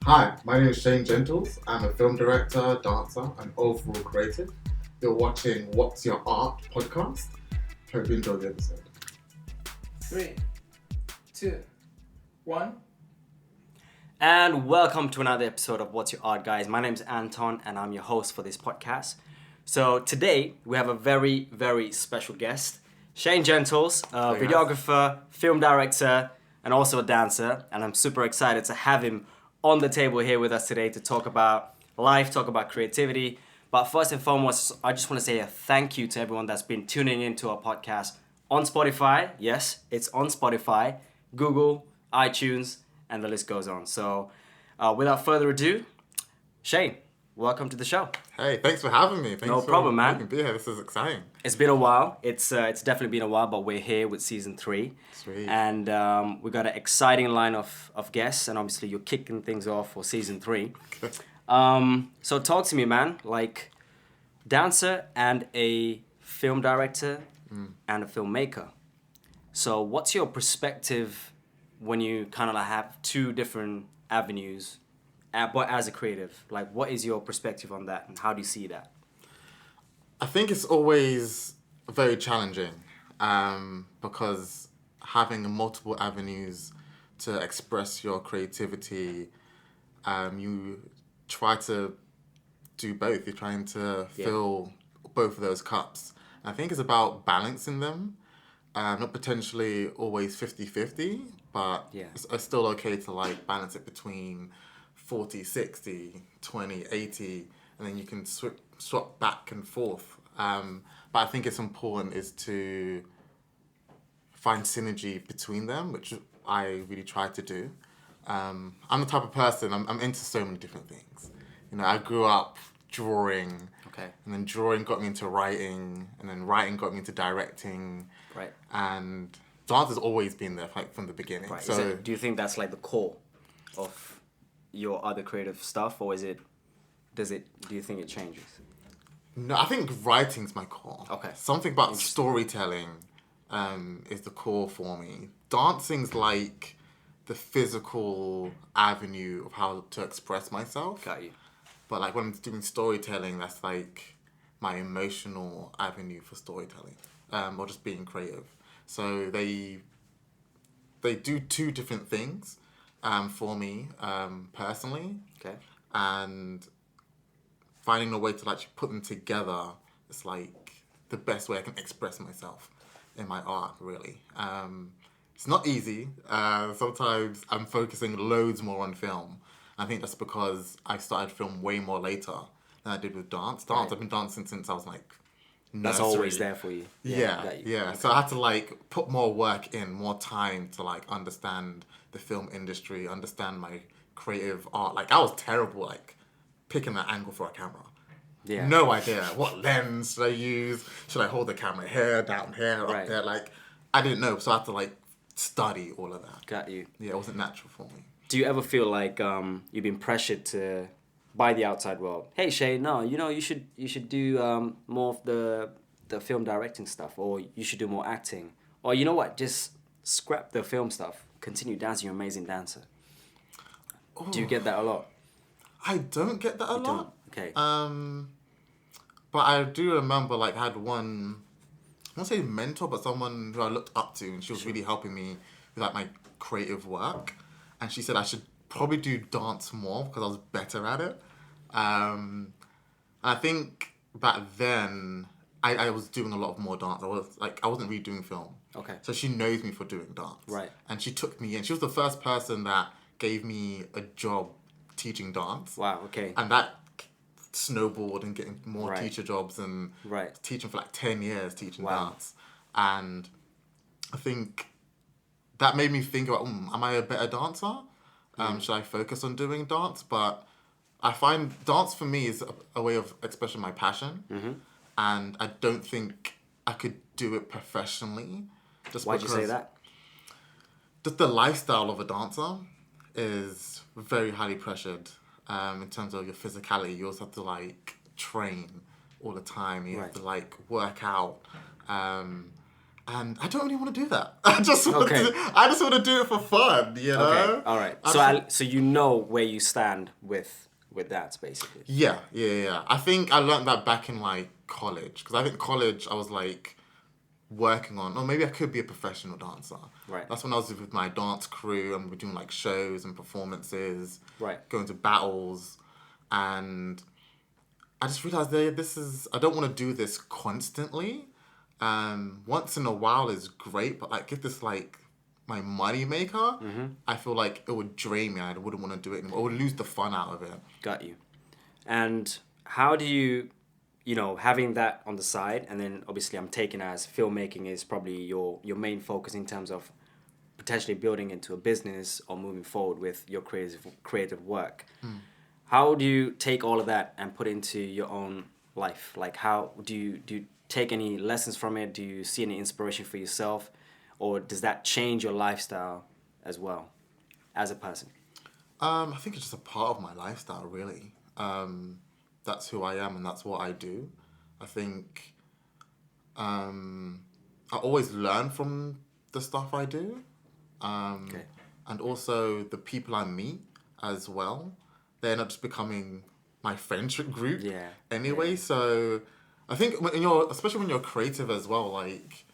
Hi, my name is Shane Gentles. I'm a film director, dancer, and overall creative. You're watching What's Your Art podcast. Hope you enjoy the episode. 3, 2, 1. And welcome to another episode of What's Your Art, guys. My name is Anton, and I'm your host for this podcast. So today we have a very, very special guest, Shane Gentles, a videographer, film director, and also a dancer. And I'm super excited to have him on the table here with us today to talk about life, talk about creativity. But first and foremost, I just want to say a thank you to everyone that's been tuning into our podcast on Spotify. Yes, it's on Spotify, Google, iTunes, and the list goes on. So without further ado, Shane, welcome to the show. Hey, thanks for having me. No problem, man. Thanks for being here. This is exciting. It's been a while. It's definitely been a while, but we're here with season 3. Sweet. And we got an exciting line of guests, and obviously you're kicking things off for season 3. So talk to me, man. Like, dancer and a film director and a filmmaker. So what's your perspective when you kind of have two different avenues, but as a creative? Like, what is your perspective on that, and how do you see that? I think it's always very challenging because having multiple avenues to express your creativity, you try to do both. You're trying to fill both of those cups. I think it's about balancing them, not potentially always 50-50, but it's still okay to like balance it between 40, 60, 20, 80, and then you can swap back and forth. But I think it's important is to find synergy between them, which I really try to do. I'm the type of person, I'm into so many different things. You know, I grew up drawing, and then drawing got me into writing, and then writing got me into directing. Right. And dance has always been there like from the beginning. Right. So Do you think that's like the core of your other creative stuff, or do you think it changes? no, I think writing's my core. Okay. Something about storytelling is the core for me. Dancing's like the physical avenue of how to express myself. Got you. But like when I'm doing storytelling, that's like my emotional avenue for storytelling, or just being creative. So they do two different things for me personally. Okay. And finding a way to like put them together is like the best way I can express myself in my art, really. It's not easy. Sometimes I'm focusing loads more on film. I think that's because I started film way more later than I did with dance. I've been dancing since I was like nursery. That's always there for you. Yeah. Okay. So I had to like put more work in, more time to like understand the film industry, understand my creative art. Like I was terrible, like picking an angle for a camera. Yeah. No idea. What lens should I use? Should I hold the camera here, down here, up there? Like I didn't know, so I had to like study all of that. Got you. Yeah, it wasn't natural for me. Do you ever feel like you've been pressured to by the outside world? Hey Shane, no, you should do more of the film directing stuff, or you should do more acting, or you know what, just scrap the film stuff, continue dancing. You're an amazing dancer. Do you get that a lot? I don't get that a lot. Don't? Okay. But I do remember like I had one, I won't say mentor, but someone who I looked up to, and she was really helping me with like my creative work. And she said I should probably do dance more because I was better at it. And I think back then I was doing a lot of more dance. I wasn't really doing film. Okay. So she knows me for doing dance. Right. And she took me in. She was the first person that gave me a job teaching dance. Wow. Okay. And that snowballed and getting more Right. teacher jobs and Right. teaching for like 10 years, teaching Wow. dance. And I think that made me think about, am I a better dancer? Should I focus on doing dance? But I find dance for me is a way of expressing my passion. Mm-hmm. And I don't think I could do it professionally. Why'd you say that? Just the lifestyle of a dancer is very highly pressured in terms of your physicality. You also have to like train all the time. You have to like work out. And I don't really want to do that. I just want Okay. to do it for fun, you know? Okay, all right. So you know where you stand with that, basically. Yeah. I think I learned that back in like college, because I think college I was like working on, or maybe I could be a professional dancer. Right. That's when I was with my dance crew and we're doing like shows and performances. Right. Going to battles, and I just realized I don't want to do this constantly. Once in a while is great, but like if this like my money maker, I feel like it would drain me. I wouldn't want to do it anymore. I would lose the fun out of it. Got you. And how do you, having that on the side, and then obviously I'm taking as filmmaking is probably your main focus in terms of potentially building into a business or moving forward with your creative work. How do you take all of that and put into your own life? Like, how do you take any lessons from it? Do you see any inspiration for yourself, or does that change your lifestyle as well as a person? I think it's just a part of my lifestyle, really. That's who I am and that's what I do. I think I always learn from the stuff I do. Okay. And also the people I meet as well. They end up just becoming my friendship group Yeah. anyway. Yeah. So I think especially when you're creative as well, like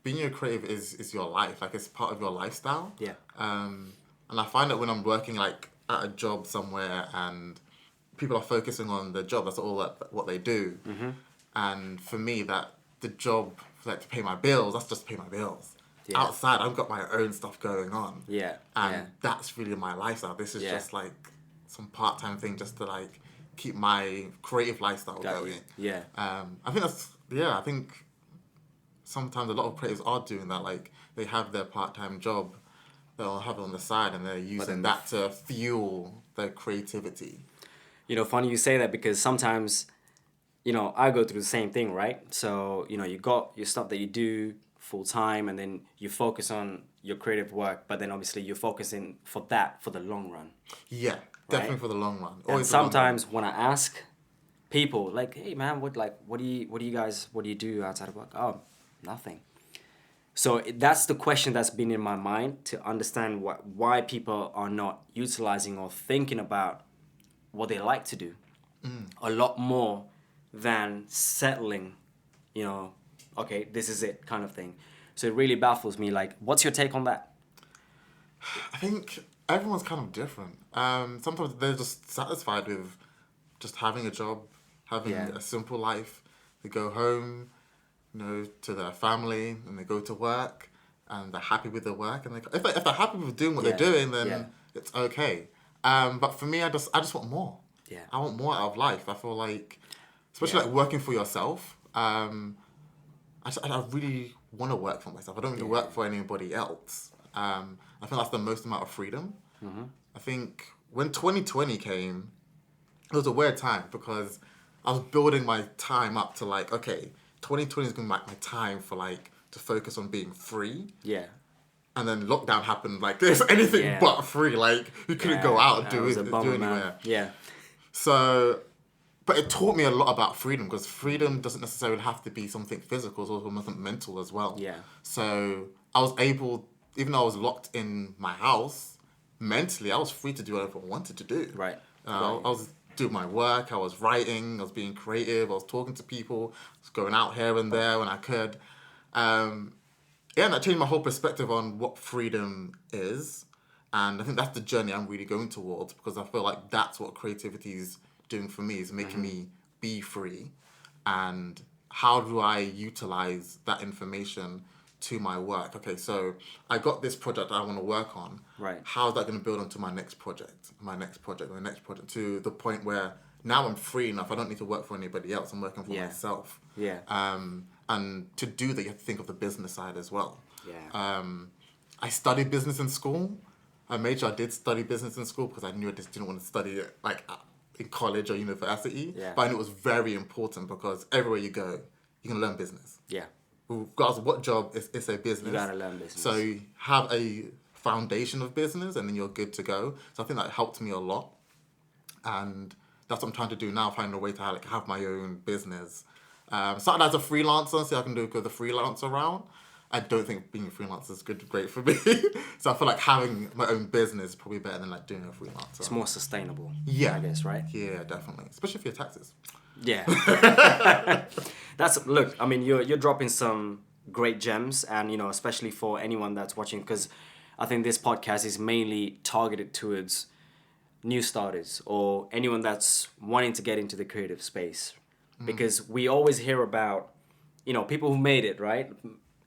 being a creative is your life. Like it's part of your lifestyle. Yeah. And I find that when I'm working like at a job somewhere and people are focusing on the job, that's all what they do. And for me, that the job, like to pay my bills, that's just to pay my bills. Yeah. Outside, I've got my own stuff going on. Yeah. And Yeah. that's really my lifestyle. This is Yeah. just like some part-time thing just to like keep my creative lifestyle Got going. you. Yeah. I think sometimes a lot of creatives are doing that. Like they have their part-time job, they'll have it on the side and they're using that to fuel their creativity. Funny you say that because sometimes, I go through the same thing, right? So, you got your stuff that you do full time and then you focus on your creative work, but then obviously you're focusing for the long run. Yeah, definitely for the long run. And sometimes when I ask people like, hey man, what do you do outside of work? Oh, nothing. So that's the question that's been in my mind, to understand why people are not utilizing or thinking about what they like to do a lot more than settling, okay, this is it kind of thing. So it really baffles me. Like, what's your take on that? I think everyone's kind of different. Sometimes they're just satisfied with just having a job, having a simple life. They go home, to their family, and they go to work, and they're happy with their work. And if they're happy with doing what they're doing, then it's okay. But for me, I just want more. Yeah. I want more out of life. I feel like, especially like working for yourself. I really want to work for myself. I don't really work for anybody else. I think that's the most amount of freedom. I think when 2020 came, it was a weird time because I was building my time up to like, okay, 2020 is going to be my time for like to focus on being free. Yeah. And then lockdown happened. Like there's anything but free. Like you couldn't go out and do anywhere. Man. Yeah. So, but it taught me a lot about freedom, because freedom doesn't necessarily have to be something physical, it's also something mental as well. Yeah. So I was able, even though I was locked in my house, mentally I was free to do whatever I wanted to do. Right. I was doing my work, I was writing, I was being creative, I was talking to people, I was going out here and there when I could. And that changed my whole perspective on what freedom is. And I think that's the journey I'm really going towards, because I feel like that's what creativity is doing for me, is making me be free. And how do I utilize that information to my work? Okay, so I got this project I want to work on. Right. How is that going to build onto my next project, to the point where now I'm free enough, I don't need to work for anybody else, I'm working for myself. Yeah. And to do that, you have to think of the business side as well. Yeah. I studied business in school. I made sure I did study business in school because I knew I just didn't want to study it like in college or university. Yeah. But I knew it was very important because everywhere you go, you can learn business. Yeah. Regardless of what job, it's a business. You gotta learn business. So you have a foundation of business and then you're good to go. So I think that helped me a lot. And that's what I'm trying to do now, find a way to have my own business. Started as a freelancer, so I can do the freelancer route. I don't think being a freelancer is great for me. So I feel like having my own business is probably better than like doing a freelancer. It's more sustainable. Yeah. I guess, right? Yeah, definitely. Especially for your taxes. Yeah. Look, I mean, you're dropping some great gems, and, you know, especially for anyone that's watching, because I think this podcast is mainly targeted towards new starters or anyone that's wanting to get into the creative space. Because we always hear about, you know, people who made it, right?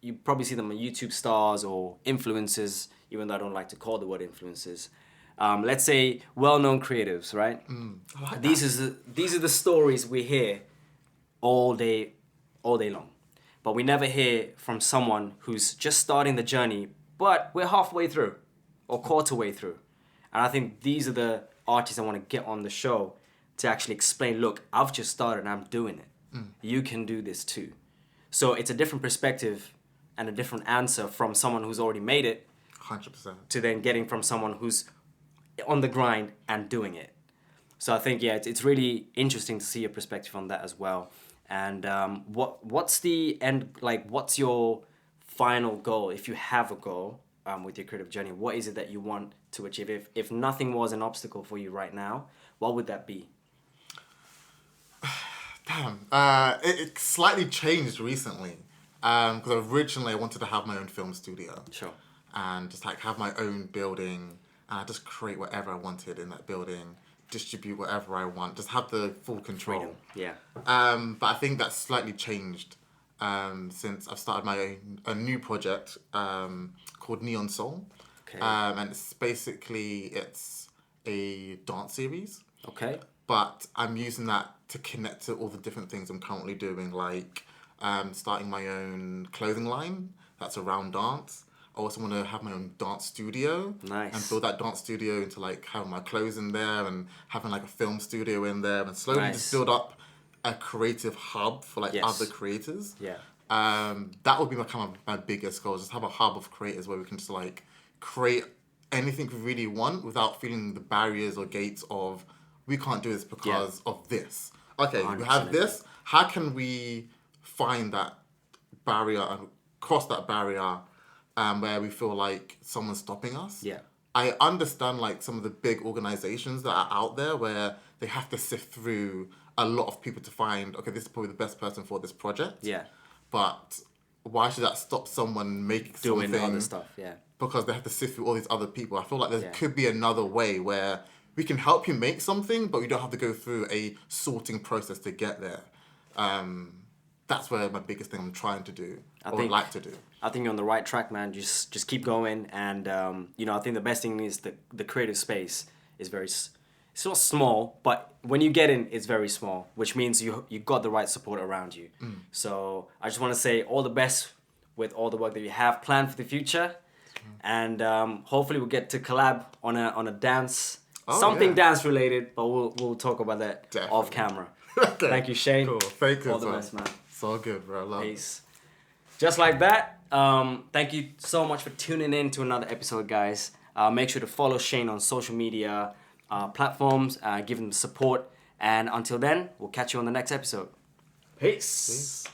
You probably see them on YouTube stars or influencers, even though I don't like to call the word influencers. Let's say well-known creatives, right? I like These are the stories we hear all day long, but we never hear from someone who's just starting the journey, but we're halfway through or quarter way through. And I think these are the artists I want to get on the show to actually explain, look, I've just started and I'm doing it. You can do this too. So it's a different perspective and a different answer from someone who's already made it 100%. to then getting from someone who's on the grind and doing it. So I think, yeah, it's really interesting to see your perspective on that as well. And what's the end, like, what's your final goal, if you have a goal with your creative journey? What is it that you want to achieve? If nothing was an obstacle for you right now, what would that be? Damn. It slightly changed recently. Because originally I wanted to have my own film studio. Sure. And just like have my own building, and I just create whatever I wanted in that building, distribute whatever I want, just have the full control. Freedom. Yeah. But I think that's slightly changed since I've started a new project called Neon Soul. Okay. And it's a dance series, Okay. but I'm using that to connect to all the different things I'm currently doing, like starting my own clothing line that's around dance. I also want to have my own dance studio. Nice. And build that dance studio into like having my clothes in there and having like a film studio in there, and slowly Nice. just build up a creative hub for like Yes. other creators. Yeah. That would be my biggest goal, just have a hub of creators where we can just like create anything we really want without feeling the barriers or gates of we can't do this because of this. Okay, we 100% have this. How can we find that barrier and cross that barrier where we feel like someone's stopping us? Yeah. I understand like some of the big organizations that are out there where they have to sift through a lot of people to find, okay, this is probably the best person for this project. Yeah. But why should that stop someone making Doing something? other stuff. Yeah. Because they have to sift through all these other people. I feel like there Yeah. could be another way where we can help you make something, but we don't have to go through a sorting process to get there. That's where my biggest thing I'm trying to do, would like to do. I think you're on the right track, man. Just keep going, and you know, I think the best thing is the creative space is it's not small, but when you get in, it's very small, which means you got the right support around you. So I just want to say all the best with all the work that you have planned for the future, and hopefully we'll get to collab on a dance, something dance related, but we'll talk about that off camera. Okay. Thank you, Shane. Cool. Thank you. All the best, man. It's all good, bro. I love it. Peace. Just like that, thank you so much for tuning in to another episode, guys. Make sure to follow Shane on social media platforms, give him support, and until then, we'll catch you on the next episode. Peace.